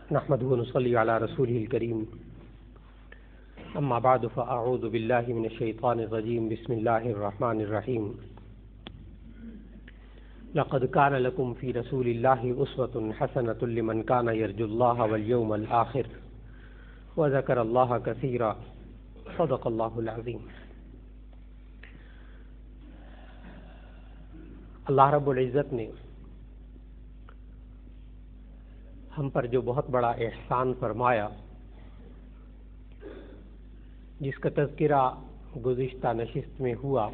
نحمده ونصلي على رسوله الكريم أما بعد فأعوذ بالله من الشيطان الرجيم بسم الله الرحمن الرحيم لقد كان لكم في رسول الله أسوة حسنة لمن كان يرجو الله واليوم الآخر وذكر الله كثيرا صدق الله العظيم۔ اللہ رب العزت نے ہم پر جو بہت بڑا احسان فرمایا، جس کا تذکرہ گزشتہ نشست میں ہوا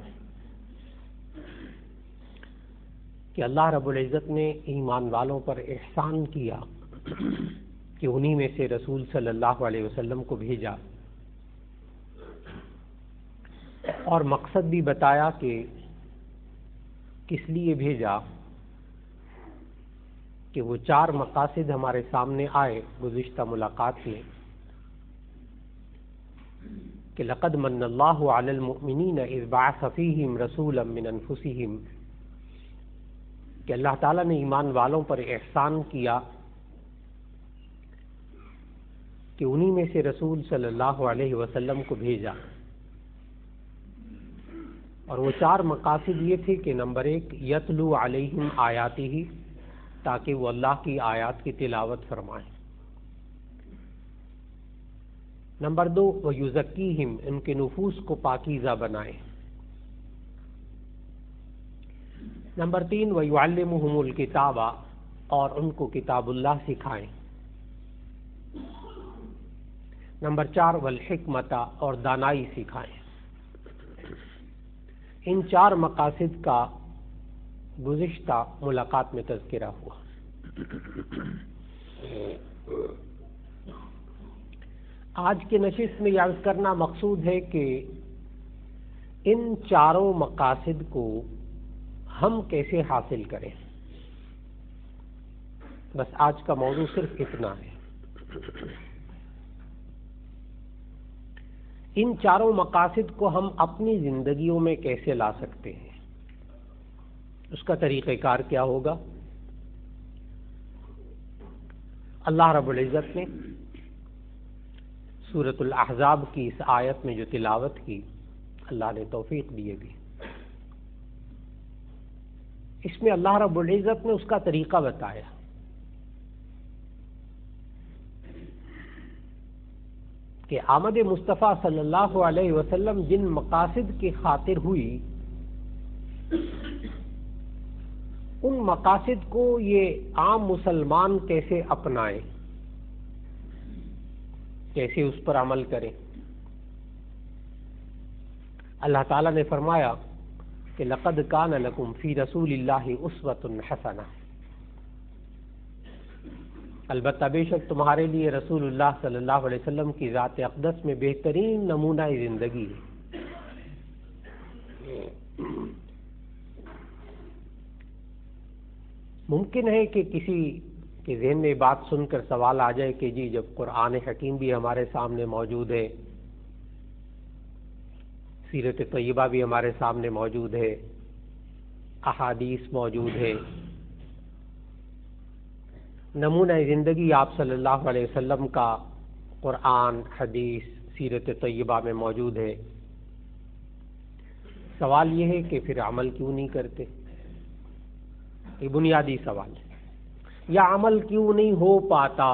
کہ اللہ رب العزت نے ایمان والوں پر احسان کیا کہ انہی میں سے رسول صلی اللہ علیہ وسلم کو بھیجا، اور مقصد بھی بتایا کہ کس لیے بھیجا، کہ وہ چار مقاصد ہمارے سامنے آئے گزشتہ ملاقات میں کہ لقد من اللہ علی المؤمنین اذ بعث فیہم رسولا من انفسہم، کہ اللہ تعالیٰ نے ایمان والوں پر احسان کیا کہ انہی میں سے رسول صلی اللہ علیہ وسلم کو بھیجا، اور وہ چار مقاصد یہ تھے کہ نمبر 1 یتلو علیہم آیاتہ، تاکہ وہ اللہ کی آیات کی تلاوت فرمائیں۔ نمبر 2 وَيُزَكِّيهِمْ، ان کے نفوس کو پاکیزہ بنائیں۔ نمبر 3 وَيُعَلِّمُهُمُ الْكِتَابَ، اور ان کو کتاب اللہ سکھائیں۔ نمبر 4 وَالْحِكْمَةَ، اور دانائی سکھائیں۔ ان چار مقاصد کا گزشتہ ملاقات میں تذکرہ ہوا۔ آج کے نشست میں عرض کرنا مقصود ہے کہ ان چاروں مقاصد کو ہم کیسے حاصل کریں، بس آج کا موضوع صرف اتنا ہے۔ ان چاروں مقاصد کو ہم اپنی زندگیوں میں کیسے لا سکتے ہیں، اس کا طریقہ کار کیا ہوگا۔ اللہ رب العزت نے سورۃ الاحزاب کی اس آیت میں جو تلاوت کی، اللہ نے توفیق دی بھی، اس میں اللہ رب العزت نے اس کا طریقہ بتایا کہ آمد مصطفیٰ صلی اللہ علیہ وسلم جن مقاصد کی خاطر ہوئی، ان مقاصد کو یہ عام مسلمان کیسے اپنائیں، کیسے اس پر عمل کریں۔ اللہ تعالیٰ نے فرمایا کہ لقد کان لکم فی رسول اللہ اسوۃ حسنہ، البتہ بے شک تمہارے لیے رسول اللہ صلی اللہ علیہ وسلم کی ذات اقدس میں بہترین نمونہ زندگی ہے۔ ممکن ہے کہ کسی کے ذہن میں بات سن کر سوال آ جائے کہ جی جب قرآن حکیم بھی ہمارے سامنے موجود ہے، سیرت طیبہ بھی ہمارے سامنے موجود ہے، احادیث موجود ہے، نمونہ زندگی آپ صلی اللہ علیہ وسلم کا قرآن، حدیث، سیرت طیبہ میں موجود ہے، سوال یہ ہے کہ پھر عمل کیوں نہیں کرتے؟ یہ بنیادی سوال ہے۔ یا عمل کیوں نہیں ہو پاتا؟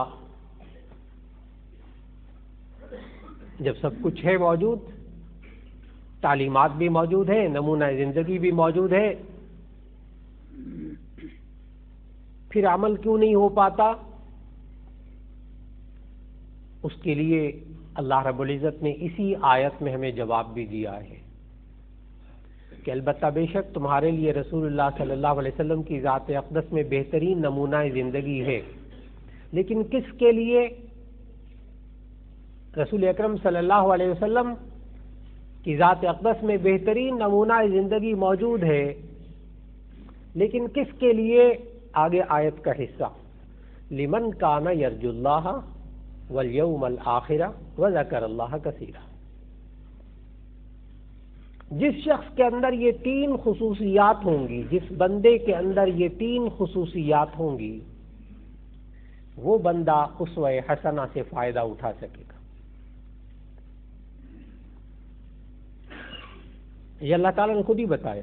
جب سب کچھ ہے موجود، تعلیمات بھی موجود ہیں، نمونہ زندگی بھی موجود ہے، پھر عمل کیوں نہیں ہو پاتا؟ اس کے لیے اللہ رب العزت نے اسی آیت میں ہمیں جواب بھی دیا ہے کہ البتہ بے شک تمہارے لیے رسول اللہ صلی اللہ علیہ وسلم کی ذات اقدس میں بہترین نمونہ زندگی ہے، لیکن کس کے لیے؟ رسول اکرم صلی اللہ علیہ وسلم کی ذات اقدس میں بہترین نمونہ زندگی موجود ہے، لیکن کس کے لیے؟ آگے آیت کا حصہ لمن کان یرجو اللہ والیوم الآخر وذکر اللہ کثیرا، جس شخص کے اندر یہ تین خصوصیات ہوں گی، جس بندے کے اندر یہ تین خصوصیات ہوں گی وہ بندہ اسوہ حسنہ سے فائدہ اٹھا سکے گا۔ یہ اللہ تعالیٰ نے خود ہی بتایا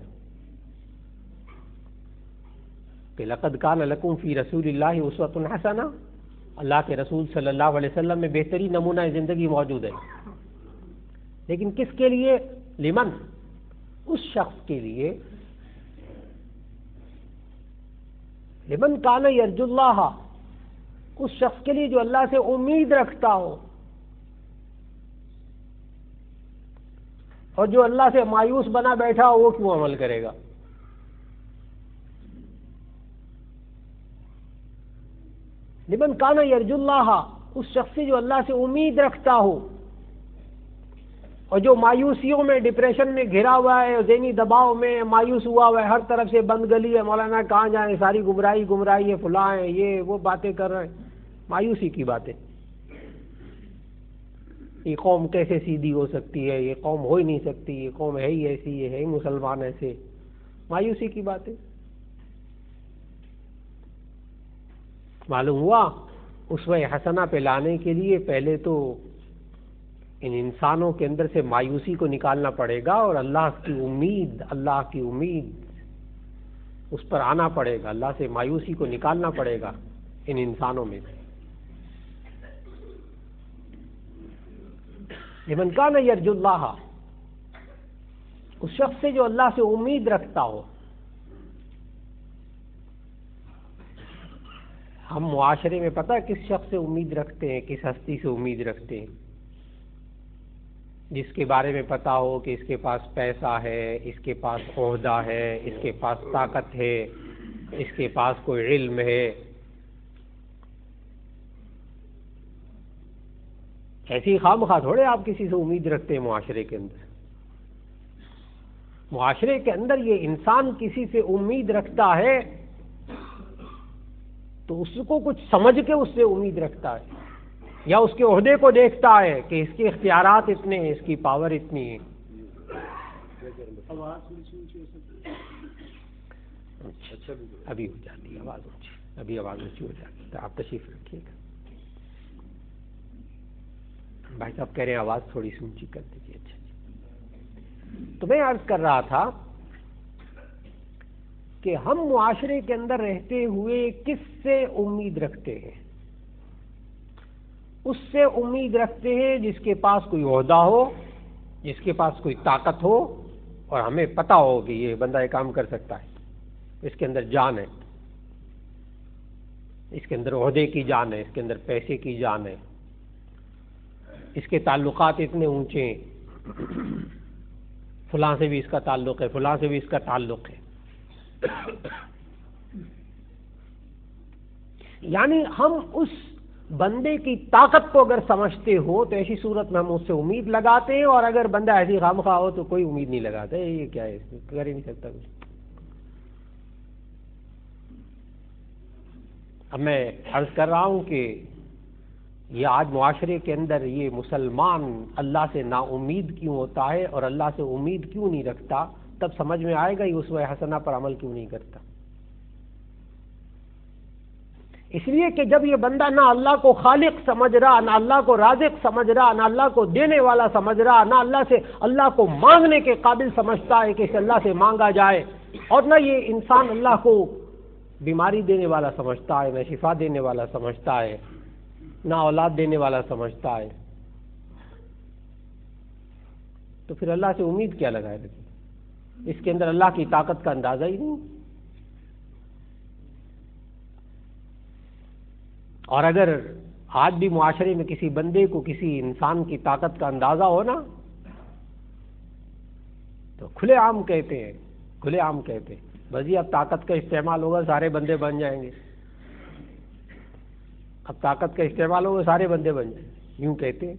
کہ لقد کان لکم فی رسول اللہ اسوۃ حسنہ، اللہ کے رسول صلی اللہ علیہ وسلم میں بہترین نمونہ زندگی موجود ہے، لیکن کس کے لیے؟ لمن، اس شخص کے لیے، لمن کان یرجو اللہ، اس شخص کے لیے جو اللہ سے امید رکھتا ہو، اور جو اللہ سے مایوس بنا بیٹھا ہو وہ کیوں عمل کرے گا؟ لمن کان یرجو اللہ، اس شخص سے جو اللہ سے امید رکھتا ہو اور جو مایوسیوں میں، ڈپریشن میں گھرا ہوا ہے، ذہنی دباؤ میں مایوس ہوا ہوا ہے، ہر طرف سے بند گلی ہے، مولانا کہاں جائیں، ساری گمراہی ہے، فلاں ہے، یہ وہ باتیں کر رہے ہیں، مایوسی کی باتیں، یہ قوم کیسے سیدھی ہو سکتی ہے، یہ قوم ہو ہی نہیں سکتی، یہ قوم ہے ہی ایسی، یہ ہے ہی مسلمان ایسے، مایوسی کی باتیں۔ معلوم ہوا اسوہ حسنہ پہ لانے کے لیے پہلے تو ان انسانوں کے اندر سے مایوسی کو نکالنا پڑے گا، اور اللہ کی امید اس پر آنا پڑے گا، اللہ سے مایوسی کو نکالنا پڑے گا ان انسانوں میں۔ لمن کان یرجو اللہ، اس شخص سے جو اللہ سے امید رکھتا ہو۔ ہم معاشرے میں پتہ ہے کس شخص سے امید رکھتے ہیں، کس ہستی سے امید رکھتے ہیں؟ جس کے بارے میں پتہ ہو کہ اس کے پاس پیسہ ہے، اس کے پاس عہدہ ہے، اس کے پاس طاقت ہے، اس کے پاس کوئی علم ہے۔ ایسی خواہ تھوڑے آپ کسی سے امید رکھتے ہیں معاشرے کے اندر۔ معاشرے کے اندر یہ انسان کسی سے امید رکھتا ہے تو اس کو کچھ سمجھ کے اس سے امید رکھتا ہے، یا اس کے عہدے کو دیکھتا ہے کہ اس کے اختیارات اتنے ہیں، اس کی پاور اتنی ہے۔ ابھی ہو جاتی ہے آواز اونچی، ابھی آواز اونچی ہو جاتی ہے، آپ تشریف رکھیے گا۔ بھائی صاحب کہہ رہے ہیں آواز تھوڑی سی اونچی کر دیجیے۔ اچھا، تو میں عرض کر رہا تھا کہ ہم معاشرے کے اندر رہتے ہوئے کس سے امید رکھتے ہیں؟ اس سے امید رکھتے ہیں جس کے پاس کوئی عہدہ ہو، جس کے پاس کوئی طاقت ہو، اور ہمیں پتہ ہو کہ یہ بندہ یہ کام کر سکتا ہے، اس کے اندر جان ہے، اس کے اندر عہدے کی جان ہے، اس کے اندر پیسے کی جان ہے، اس کے تعلقات اتنے اونچے ہیں، فلاں سے بھی اس کا تعلق ہے، فلاں سے بھی اس کا تعلق ہے۔ یعنی ہم اس بندے کی طاقت کو اگر سمجھتے ہو تو ایسی صورت میں ہم اس سے امید لگاتے ہیں، اور اگر بندہ ایسی خواہ ہو تو کوئی امید نہیں لگاتا، یہ کیا ہے، کر ہی نہیں سکتا کچھ۔ اب میں عرض کر رہا ہوں کہ یہ آج معاشرے کے اندر یہ مسلمان اللہ سے نا امید کیوں ہوتا ہے اور اللہ سے امید کیوں نہیں رکھتا، تب سمجھ میں آئے گا یہ اسوہ حسنہ پر عمل کیوں نہیں کرتا۔ اس لیے کہ جب یہ بندہ نہ اللہ کو خالق سمجھ رہا، نہ اللہ کو رازق سمجھ رہا، نہ اللہ کو دینے والا سمجھ رہا، نہ اللہ کو مانگنے کے قابل سمجھتا ہے کہ اسے اللہ سے مانگا جائے، اور نہ یہ انسان اللہ کو بیماری دینے والا سمجھتا ہے، نہ شفا دینے والا سمجھتا ہے، نہ اولاد دینے والا سمجھتا ہے، تو پھر اللہ سے امید کیا لگائے رکھے؟ اس کے اندر اللہ کی طاقت کا اندازہ ہی نہیں۔ اور اگر آج بھی معاشرے میں کسی بندے کو کسی انسان کی طاقت کا اندازہ ہو نا، تو کھلے عام کہتے ہیں بس جی اب طاقت کا استعمال ہوگا سارے بندے بن جائیں گے، اب طاقت کا استعمال ہوگا سارے بندے بن جائیں گے، یوں کہتے ہیں۔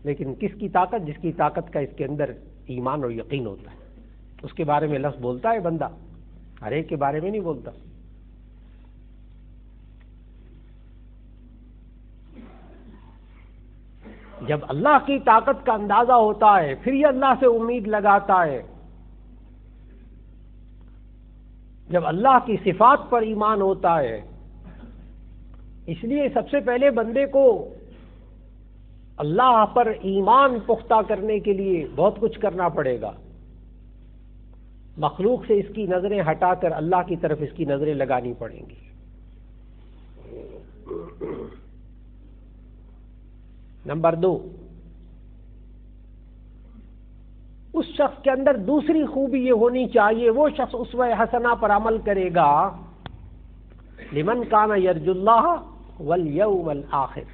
لیکن کس کی طاقت؟ جس کی طاقت کا اس کے اندر ایمان اور یقین ہوتا ہے، اس کے بارے میں لفظ بولتا ہے بندہ، ہر ایک کے بارے میں نہیں بولتا۔ جب اللہ کی طاقت کا اندازہ ہوتا ہے پھر یہ اللہ سے امید لگاتا ہے، جب اللہ کی صفات پر ایمان ہوتا ہے اس لیے سب سے پہلے بندے کو اللہ پر ایمان پختہ کرنے کے لیے بہت کچھ کرنا پڑے گا. مخلوق سے اس کی نظریں ہٹا کر اللہ کی طرف اس کی نظریں لگانی پڑیں گی. نمبر 2، اس شخص کے اندر دوسری خوبی یہ ہونی چاہیے، وہ شخص اسوہ حسنہ پر عمل کرے گا لمن کان یرجو اللہ والیوم الآخر،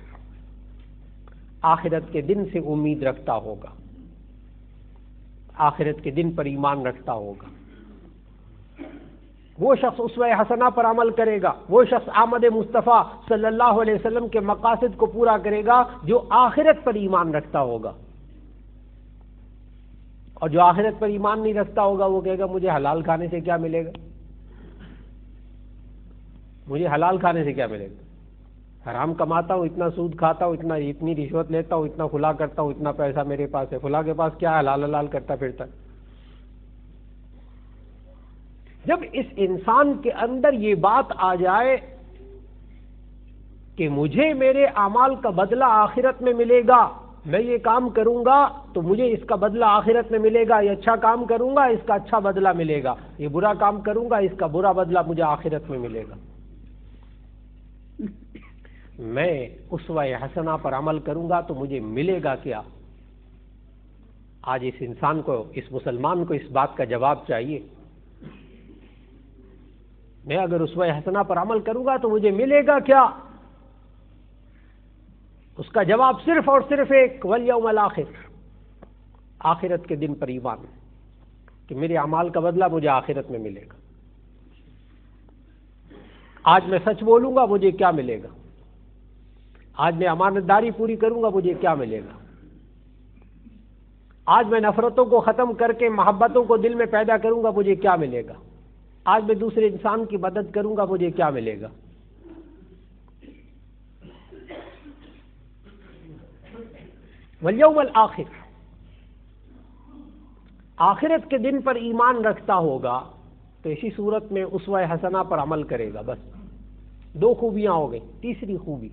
آخرت کے دن سے امید رکھتا ہوگا، آخرت کے دن پر ایمان رکھتا ہوگا. وہ شخص اسوہ حسنہ پر عمل کرے گا، وہ شخص آمد مصطفیٰ صلی اللہ علیہ وسلم کے مقاصد کو پورا کرے گا جو آخرت پر ایمان رکھتا ہوگا. اور جو آخرت پر ایمان نہیں رکھتا ہوگا وہ کہے گا مجھے حلال کھانے سے کیا ملے گا، مجھے حلال کھانے سے کیا ملے گا، حرام کماتا ہوں، اتنا سود کھاتا ہوں، اتنی رشوت لیتا ہوں، اتنا کھلا کرتا ہوں، اتنا پیسہ میرے پاس ہے، کھلا کے پاس کیا حلال حلال کرتا پھرتا. جب اس انسان کے اندر یہ بات آ جائے کہ مجھے میرے اعمال کا بدلہ آخرت میں ملے گا، میں یہ کام کروں گا تو مجھے اس کا بدلہ آخرت میں ملے گا، یہ اچھا کام کروں گا اس کا اچھا بدلہ ملے گا، یہ برا کام کروں گا اس کا برا بدلہ مجھے آخرت میں ملے گا. میں اسوہ حسنہ پر عمل کروں گا تو مجھے ملے گا کیا؟ آج اس انسان کو، اس مسلمان کو اس بات کا جواب چاہیے. میں اگر اسوہ حسنہ پر عمل کروں گا تو مجھے ملے گا کیا؟ اس کا جواب صرف اور صرف ایک، والیوم الآخر، آخرت کے دن پر ایمان، کہ میرے اعمال کا بدلہ مجھے آخرت میں ملے گا. آج میں سچ بولوں گا مجھے کیا ملے گا، آج میں امانت داری پوری کروں گا مجھے کیا ملے گا، آج میں نفرتوں کو ختم کر کے محبتوں کو دل میں پیدا کروں گا مجھے کیا ملے گا، آج میں دوسرے انسان کی مدد کروں گا مجھے کیا ملے گا. والیوم الآخر، آخرت کے دن پر ایمان رکھتا ہوگا تو اسی صورت میں اسوہ حسنہ پر عمل کرے گا. بس 2 خوبیاں ہو گئی. تیسری خوبی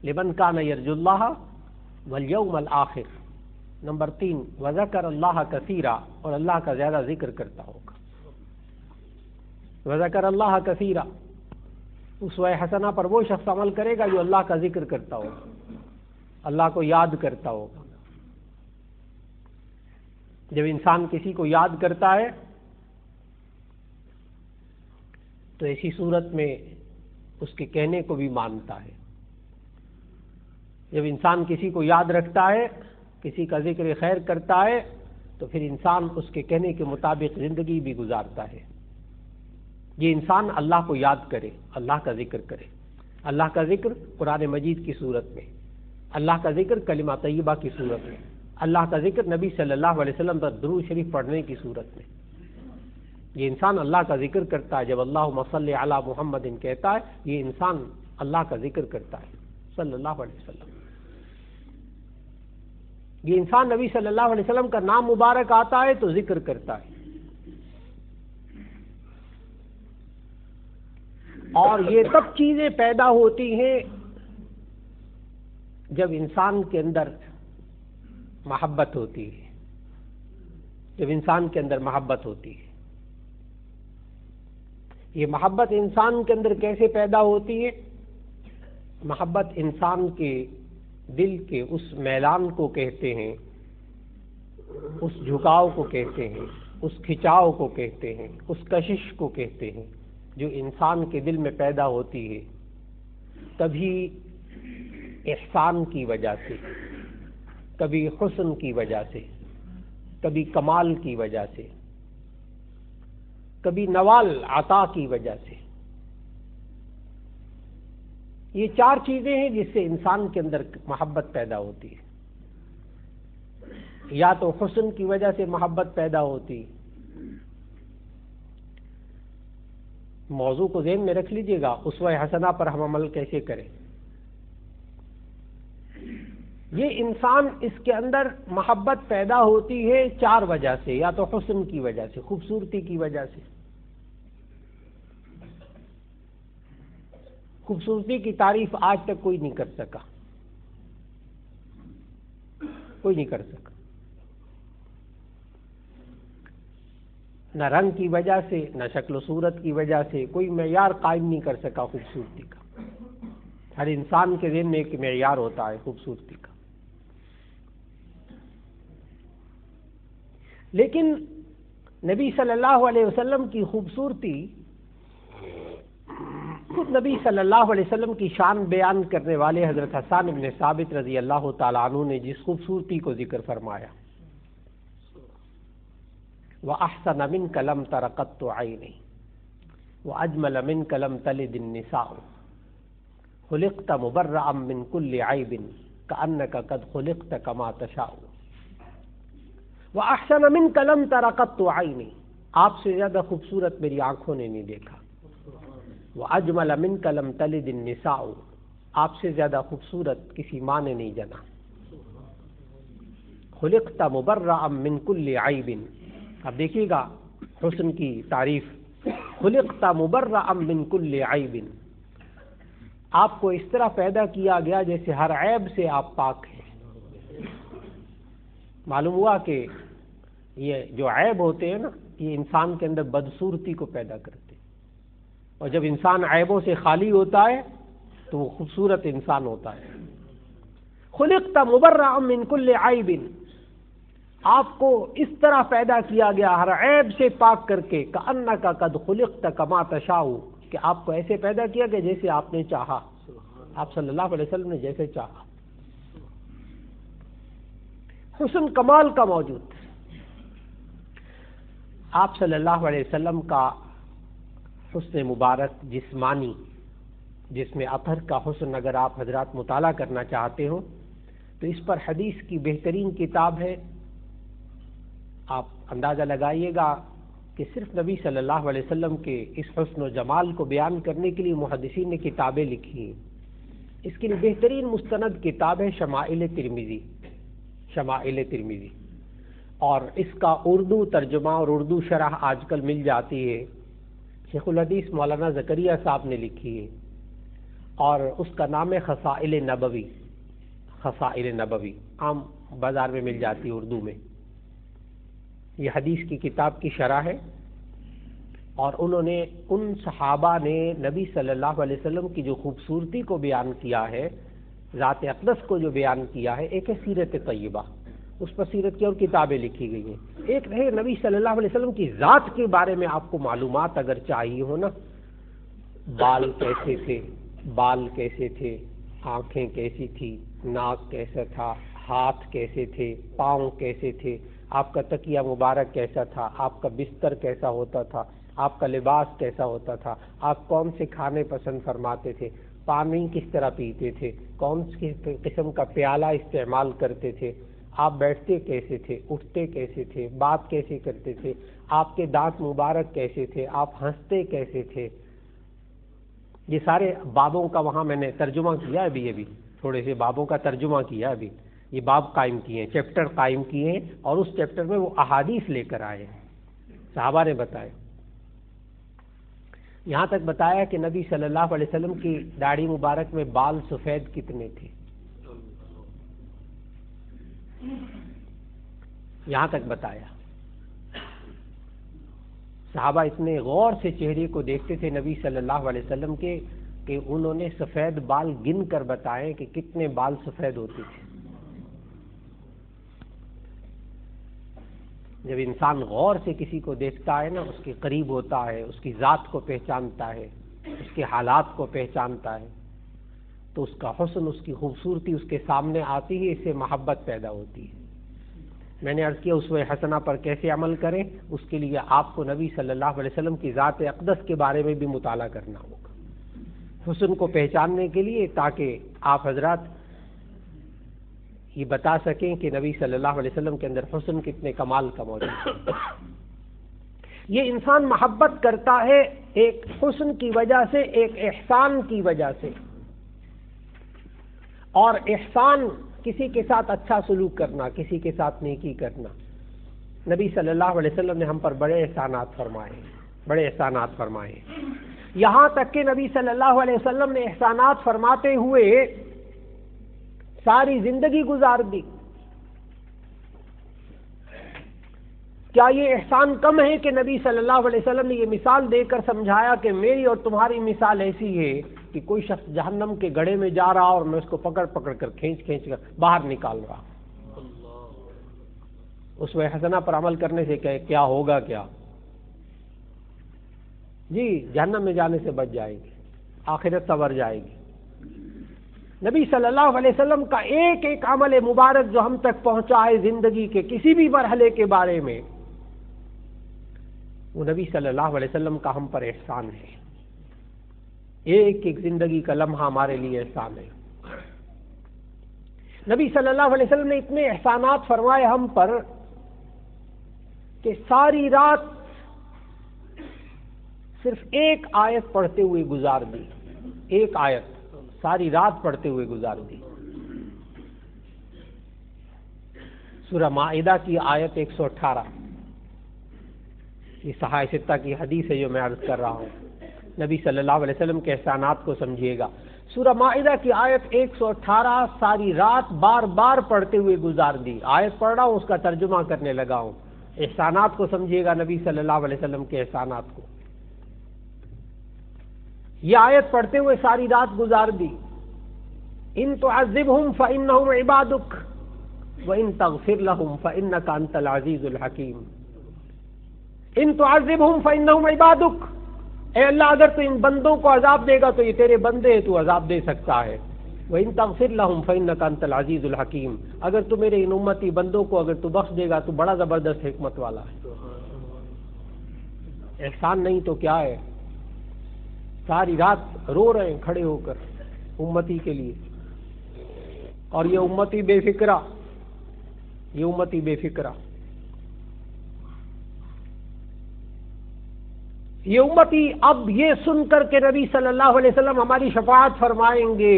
لمن کان یرجو اللہ والیوم الآخر. نمبر 3، وذکر اللہ کثیرا، اور اللہ کا زیادہ ذکر کرتا ہوگا. وذکر اللہ کثیرا، اسوہ حسنہ پر وہ شخص عمل کرے گا جو اللہ کا ذکر کرتا ہوگا، اللہ کو یاد کرتا ہوگا. جب انسان کسی کو یاد کرتا ہے تو ایسی صورت میں اس کے کہنے کو بھی مانتا ہے. جب انسان کسی کو یاد رکھتا ہے، کسی کا ذکر خیر کرتا ہے تو پھر انسان اس کے کہنے کے مطابق زندگی بھی گزارتا ہے. یہ انسان اللہ کو یاد کرے، اللہ کا ذکر کرے. اللہ کا ذکر قرآن مجید کی صورت میں، اللہ کا ذکر کلمہ طیبہ کی صورت میں، اللہ کا ذکر نبی صلی اللہ علیہ وسلم پر درود شریف پڑھنے کی صورت میں. یہ انسان اللہ کا ذکر کرتا ہے. جب اللہم صلی علی محمد کہتا ہے یہ انسان اللہ کا ذکر کرتا ہے صلی اللہ علیہ وسلم. یہ انسان نبی صلی اللہ علیہ وسلم کا نام مبارک آتا ہے تو ذکر کرتا ہے. اور یہ سب چیزیں پیدا ہوتی ہیں جب انسان کے اندر محبت ہوتی ہے، جب انسان کے اندر محبت ہوتی ہے. یہ محبت انسان کے اندر کیسے پیدا ہوتی ہے؟ محبت انسان کے دل کے اس میلان کو کہتے ہیں، اس جھکاؤ کو کہتے ہیں، اس کھچاؤ کو کہتے ہیں، اس کشش کو کہتے ہیں جو انسان کے دل میں پیدا ہوتی ہے. کبھی احسان کی وجہ سے، کبھی حسن کی وجہ سے، کبھی کمال کی وجہ سے، کبھی نوال عطا کی وجہ سے. یہ 4 چیزیں ہیں جس سے انسان کے اندر محبت پیدا ہوتی ہے. یا تو حسن کی وجہ سے محبت پیدا ہوتی. موضوع کو ذہن میں رکھ لیجئے گا، اسوہ حسنہ پر ہم عمل کیسے کریں. یہ انسان، اس کے اندر محبت پیدا ہوتی ہے 4 وجہ سے. یا تو حسن کی وجہ سے، خوبصورتی کی وجہ سے. خوبصورتی کی تعریف آج تک کوئی نہیں کر سکا، کوئی نہیں کر سکا، نہ رنگ کی وجہ سے نہ شکل و صورت کی وجہ سے کوئی معیار قائم نہیں کر سکا خوبصورتی کا۔ ہر انسان کے ذہن میں ایک معیار ہوتا ہے خوبصورتی کا، لیکن نبی صلی اللہ علیہ وسلم کی خوبصورتی، خود نبی صلی اللہ علیہ وسلم کی شان بیان کرنے والے حضرت حسان بن ثابت رضی اللہ تعالیٰ عنہ نے جس خوبصورتی کو ذکر فرمایا، وَأَحْسَنَ مِنْكَ لَمْ تَرَ قَطُّ عَيْنِي وَأَجْمَلَ مِنْكَ لَمْ تَلِدِ النِّسَاءُ خُلِقْتَ مُبَرَّأً مِنْ كُلِّ عَيْبٍ كَأَنَّكَ قَدْ خُلِقْتَ كَمَا تَشَاءُ وَأَحْسَنَ مِنْكَ لَمْ تَرَ قَطُّ عَيْنِي، آپ سے زیادہ خوبصورت میری آنکھوں نے نہیں دیکھا۔ وَأَجْمَلَ مِنْكَ لَمْ تَلِدِ النِّسَاءُ، آپ سے زیادہ خوبصورت کسی ماں نے نہیں جنا۔ خُلِقْتَ مُبَرَّأً مِنْ كُلِّ عَيْبٍ، اب دیکھیے گا حسن کی تعریف، خُلِقْتَ مُبَرَّأً مِنْ كُلِّ عَيْبٍ، آپ کو اس طرح پیدا کیا گیا جیسے ہر عیب سے آپ پاک ہیں۔ معلوم ہوا کہ یہ جو عیب ہوتے ہیں نا، یہ انسان کے اندر بدصورتی کو پیدا کرتے ہیں، اور جب انسان عیبوں سے خالی ہوتا ہے تو وہ خوبصورت انسان ہوتا ہے۔ خُلِقْتَ مُبَرَّأً مِنْ كُلِّ عَيْبٍ، آپ کو اس طرح پیدا کیا گیا ہر عیب سے پاک کر کے، کأنک قد خلقت کما تشاء، کہ آپ کو ایسے پیدا کیا گیا جیسے آپ نے چاہا، آپ صلی اللہ علیہ وسلم نے جیسے چاہا۔ حسن کمال کا موجود، آپ صلی اللہ علیہ وسلم کا حسن مبارک جسمانی، جس میں اطہر کا حسن اگر آپ حضرات مطالعہ کرنا چاہتے ہو تو اس پر حدیث کی بہترین کتاب ہے۔ آپ اندازہ لگائیے گا کہ صرف نبی صلی اللہ علیہ وسلم کے اس حسن و جمال کو بیان کرنے کے لیے محدثین نے کتابیں لکھی ہیں۔ اس کے لیے بہترین مستند کتاب ہے شمائل ترمذی، شمائل ترمذی، اور اس کا اردو ترجمہ اور اردو شرح آج کل مل جاتی ہے، شیخ الحدیث مولانا زکریا صاحب نے لکھی ہے، اور اس کا نام ہے خصائل نبوی، خصائل نبوی، عام بازار میں مل جاتی ہے اردو میں۔ یہ حدیث کی کتاب کی شرح ہے، اور انہوں نے ان صحابہ نے نبی صلی اللہ علیہ وسلم کی جو خوبصورتی کو بیان کیا ہے، ذات اقدس کو جو بیان کیا ہے، ایک ہے سیرت طیبہ، اس پر سیرت کی اور کتابیں لکھی گئی ہیں، ایک ہے نبی صلی اللہ علیہ وسلم کی ذات کے بارے میں آپ کو معلومات اگر چاہیے ہو نا، بال کیسے تھے، بال کیسے تھے، آنکھیں کیسی تھی، ناک کیسا تھا، ہاتھ کیسے تھے، پاؤں کیسے تھے، آپ کا تکیہ مبارک کیسا تھا، آپ کا بستر کیسا ہوتا تھا، آپ کا لباس کیسا ہوتا تھا، آپ کون سے کھانے پسند فرماتے تھے، پانی کس طرح پیتے تھے، کون سی قسم کا پیالہ استعمال کرتے تھے، آپ بیٹھتے کیسے تھے، اٹھتے کیسے تھے، بات کیسے کرتے تھے، آپ کے دانت مبارک کیسے تھے، آپ ہنستے کیسے تھے۔ یہ سارے بابوں کا وہاں میں نے ترجمہ کیا ہے، ابھی تھوڑے سے بابوں کا ترجمہ کیا، ابھی یہ باب قائم کیے ہیں، چیپٹر قائم کیے ہیں، اور اس چیپٹر میں وہ احادیث لے کر آئے ہیں، صحابہ نے بتایا۔ یہاں تک بتایا کہ نبی صلی اللہ علیہ وسلم کی داڑھی مبارک میں بال سفید کتنے تھے، یہاں تک بتایا۔ صحابہ اتنے غور سے چہرے کو دیکھتے تھے نبی صلی اللہ علیہ وسلم کے کہ انہوں نے سفید بال گن کر بتائے کہ کتنے بال سفید ہوتے تھے۔ جب انسان غور سے کسی کو دیکھتا ہے نا، اس کے قریب ہوتا ہے، اس کی ذات کو پہچانتا ہے، اس کے حالات کو پہچانتا ہے، تو اس کا حسن، اس کی خوبصورتی اس کے سامنے آتی ہے، اس سے محبت پیدا ہوتی ہے۔ میں نے عرض کیا اسوہ حسنہ پر کیسے عمل کریں، اس کے لیے آپ کو نبی صلی اللہ علیہ وسلم کی ذات اقدس کے بارے میں بھی مطالعہ کرنا ہوگا، حسن کو پہچاننے کے لیے، تاکہ آپ حضرات یہ بتا سکیں کہ نبی صلی اللہ علیہ وسلم کے اندر حسن کتنے کمال کا موجود ہے۔ یہ انسان محبت کرتا ہے ایک حسن کی وجہ سے، ایک احسان کی وجہ سے، اور احسان کسی کے ساتھ اچھا سلوک کرنا، کسی کے ساتھ نیکی کرنا۔ نبی صلی اللہ علیہ وسلم نے ہم پر بڑے احسانات فرمائے، بڑے احسانات فرمائے۔ یہاں تک کہ نبی صلی اللہ علیہ وسلم نے احسانات فرماتے ہوئے ساری زندگی گزار دی. کیا یہ احسان کم ہے کہ نبی صلی اللہ علیہ وسلم نے یہ مثال دے کر سمجھایا کہ میری اور تمہاری مثال ایسی ہے کہ کوئی شخص جہنم کے گڑھے میں جا رہا اور میں اس کو پکڑ پکڑ کر کھینچ کر باہر نکال رہا. اسوہ حسنہ پر عمل کرنے سے کیا ہوگا؟ کیا جی جہنم میں جانے سے بچ جائے گی، آخرت سنور جائے گی. نبی صلی اللہ علیہ وسلم کا ایک ایک عمل مبارک جو ہم تک پہنچا ہے زندگی کے کسی بھی مرحلے کے بارے میں، وہ نبی صلی اللہ علیہ وسلم کا ہم پر احسان ہے. ایک ایک زندگی کا لمحہ ہمارے لیے احسان ہے. نبی صلی اللہ علیہ وسلم نے اتنے احسانات فرمائے ہم پر کہ ساری رات صرف ایک آیت پڑھتے ہوئے گزار دی. ایک آیت ساری رات پڑھتے ہوئے گزار دی. سورہ مائدہ کی آیت 118، یہ صحاح ستہ کی حدیث ہے جو میں عرض کر رہا ہوں. نبی صلی اللہ علیہ وسلم کے احسانات کو سمجھیے گا. سورہ مائدہ کی آیت 118 ساری رات بار بار پڑھتے ہوئے گزار دی. آیت پڑھ رہا ہوں، اس کا ترجمہ کرنے لگا ہوں. احسانات کو سمجھیے گا نبی صلی اللہ علیہ وسلم کے احسانات کو. یہ آیت پڑھتے ہوئے ساری رات گزار دی. ان تعذبہم فإنہم عبادک وإن تغفر لہم فإنک انت العزیز الحکیم. ان تعذبہم فإنہم عبادک، اے اللہ اگر تو ان بندوں کو عذاب دے گا تو یہ تیرے بندے ہیں، تو عذاب دے سکتا ہے. وإن تغفر لہم فإنک انت العزیز الحکیم، اگر تو میرے ان امتی بندوں کو اگر تو بخش دے گا تو بڑا زبردست حکمت والا ہے. احسان نہیں تو کیا ہے؟ ساری رات رو رہے ہیں کھڑے ہو کر امتی کے لیے، اور یہ امتی بے فکرہ، یہ امتی بے فکرہ، یہ امتی اب یہ سن کر کے نبی صلی اللہ علیہ وسلم ہماری شفاعت فرمائیں گے،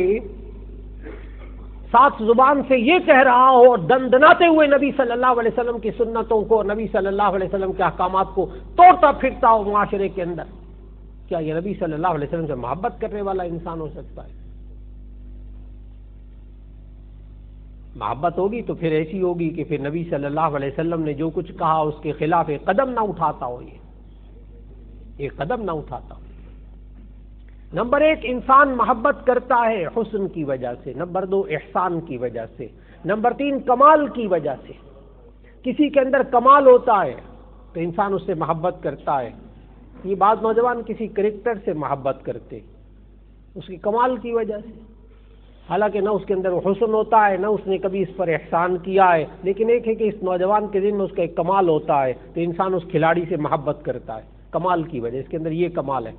صاف زبان سے یہ کہہ رہا ہو اور دندناتے ہوئے نبی صلی اللہ علیہ وسلم کی سنتوں کو، نبی صلی اللہ علیہ وسلم کے احکامات کو توڑتا پھرتا ہو معاشرے کے اندر. کیا یہ نبی صلی اللہ علیہ وسلم سے محبت کرنے والا انسان ہو سکتا ہے؟ محبت ہوگی تو پھر ایسی ہوگی کہ پھر نبی صلی اللہ علیہ وسلم نے جو کچھ کہا اس کے خلاف ایک قدم نہ اٹھاتا ہو. یہ ایک قدم نہ اٹھاتا ہو. نمبر ایک، انسان محبت کرتا ہے حسن کی وجہ سے. نمبر دو، احسان کی وجہ سے. نمبر تین، کمال کی وجہ سے. کسی کے اندر کمال ہوتا ہے تو انسان اس سے محبت کرتا ہے. یہ بعض نوجوان کسی کریکٹر سے محبت کرتے اس کی کمال کی وجہ سے، حالانکہ نہ اس کے اندر وہ حسن ہوتا ہے، نہ اس نے کبھی اس پر احسان کیا ہے. لیکن ایک ہے کہ اس نوجوان کے دل میں اس کا ایک کمال ہوتا ہے تو انسان اس کھلاڑی سے محبت کرتا ہے کمال کی وجہ. اس کے اندر یہ کمال ہے.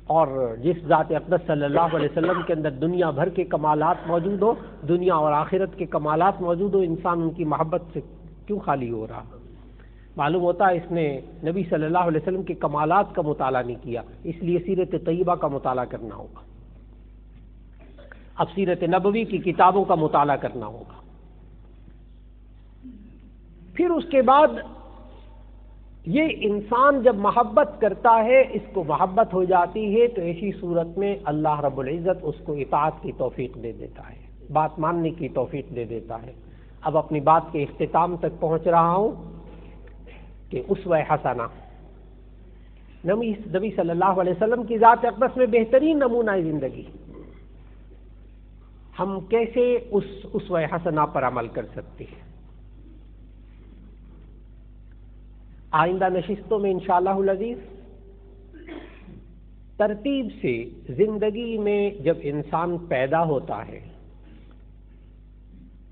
اور جس ذات اقدس صلی اللہ علیہ وسلم کے اندر دنیا بھر کے کمالات موجود ہو، دنیا اور آخرت کے کمالات موجود ہو، انسان ان کی محبت سے کیوں خالی ہو رہا؟ معلوم ہوتا ہے اس نے نبی صلی اللہ علیہ وسلم کے کمالات کا مطالعہ نہیں کیا. اس لیے سیرت طیبہ کا مطالعہ کرنا ہوگا، اب سیرت نبوی کی کتابوں کا مطالعہ کرنا ہوگا. پھر اس کے بعد یہ انسان جب محبت کرتا ہے، اس کو محبت ہو جاتی ہے تو ایسی صورت میں اللہ رب العزت اس کو اطاعت کی توفیق دے دیتا ہے، بات ماننے کی توفیق دے دیتا ہے. اب اپنی بات کے اختتام تک پہنچ رہا ہوں کہ اسوہ حسنہ نبی صلی اللہ علیہ وسلم کی ذات اقدس میں بہترین نمونہ زندگی، ہم کیسے اس اسوہ حسنہ پر عمل کر سکتے ہیں؟ آئندہ نشستوں میں انشاءاللہ العزیز ترتیب سے زندگی میں جب انسان پیدا ہوتا ہے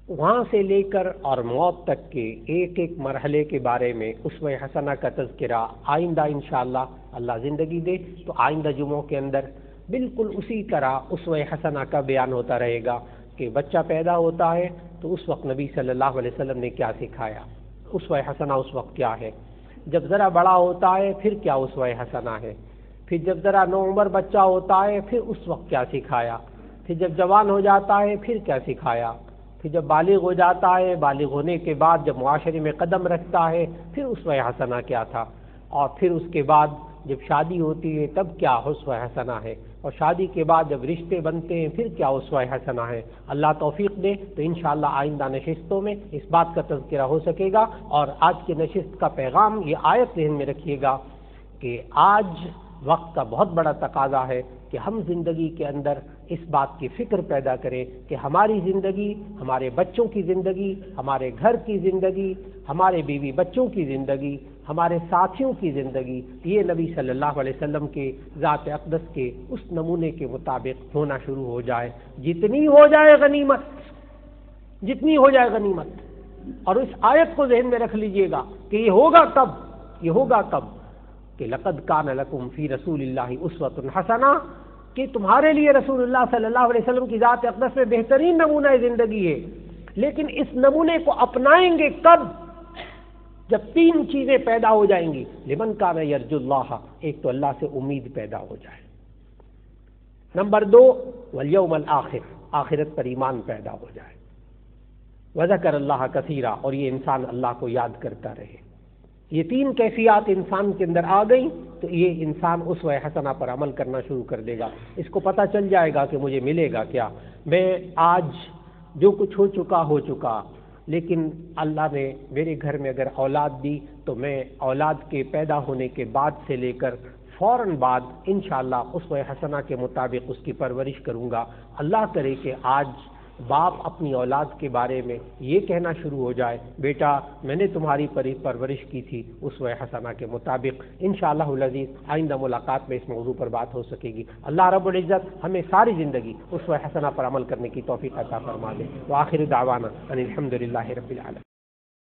وہاں سے لے کر اور موت تک کے ایک ایک مرحلے کے بارے میں اسوہ حسنہ کا تذکرہ آئندہ انشاءاللہ اللہ زندگی دے تو آئندہ جمعوں کے اندر بالکل اسی طرح اسوہ حسنہ کا بیان ہوتا رہے گا کہ بچہ پیدا ہوتا ہے تو اس وقت نبی صلی اللہ علیہ وسلم نے کیا سکھایا، اسوہ حسنہ اس وقت کیا ہے. جب ذرا بڑا ہوتا ہے پھر کیا اسوہ حسنہ ہے. پھر جب ذرا نوعمر بچہ ہوتا ہے پھر اس وقت کیا سکھایا. پھر جب جوان ہو جاتا ہے پھر کیا سکھایا. پھر جب بالغ ہو جاتا ہے، بالغ ہونے کے بعد جب معاشرے میں قدم رکھتا ہے پھر اسوہ حسنہ کیا تھا. اور پھر اس کے بعد جب شادی ہوتی ہے تب کیا اسوہ حسنہ ہے، اور شادی کے بعد جب رشتے بنتے ہیں پھر کیا اسوہ حسنہ ہے۔ اللہ توفیق دے تو انشاءاللہ آئندہ نشستوں میں اس بات کا تذکرہ ہو سکے گا۔ اور آج کی نشست کا پیغام یہ آیت ذہن میں رکھیے گا کہ آج وقت کا بہت بڑا تقاضا ہے کہ ہم زندگی کے اندر اس بات کی فکر پیدا کریں کہ ہماری زندگی، ہمارے بچوں کی زندگی، ہمارے گھر کی زندگی، ہمارے بیوی بچوں کی زندگی، ہمارے ساتھیوں کی زندگی، یہ نبی صلی اللہ علیہ وسلم کے ذات اقدس کے اس نمونے کے مطابق ہونا شروع ہو جائے۔ جتنی ہو جائے غنیمت، جتنی ہو جائے غنیمت۔ اور اس آیت کو ذہن میں رکھ لیجئے گا کہ یہ ہوگا کب، یہ ہوگا کب کہ لقد کان لکم فی رسول اللہ اسوۃ حسنہ، کہ تمہارے لیے رسول اللہ صلی اللہ علیہ وسلم کی ذات اقدس میں بہترین نمونہ زندگی ہے۔ لیکن اس نمونے کو اپنائیں گے کب؟ جب تین چیزیں پیدا ہو جائیں گی۔ لمن کان یرجو اللہ، ایک تو اللہ سے امید پیدا ہو جائے، نمبر دو والیوم الآخر، آخرت پر ایمان پیدا ہو جائے، وذکر اللہ کثیرا، اور یہ انسان اللہ کو یاد کرتا رہے۔ یہ تین کیفیات انسان کے اندر آ گئیں تو یہ انسان اسوہ حسنہ پر عمل کرنا شروع کر دے گا۔ اس کو پتہ چل جائے گا کہ مجھے ملے گا کیا۔ میں آج جو کچھ ہو چکا، لیکن اللہ نے میرے گھر میں اگر اولاد دی تو میں اولاد کے پیدا ہونے کے بعد سے لے کر فوراً بعد انشاءاللہ اسوہ حسنہ کے مطابق اس کی پرورش کروں گا۔ اللہ کرے کہ آج باپ اپنی اولاد کے بارے میں یہ کہنا شروع ہو جائے، بیٹا میں نے تمہاری پرورش کی تھی اسوہ حسنہ کے مطابق۔ انشاءاللہ العزیز آئندہ ملاقات میں اس موضوع پر بات ہو سکے گی۔ اللہ رب العزت ہمیں ساری زندگی اسوہ حسنہ پر عمل کرنے کی توفیق عطا فرما دے۔ وآخر دعوانا ان الحمد للہ رب العالمین۔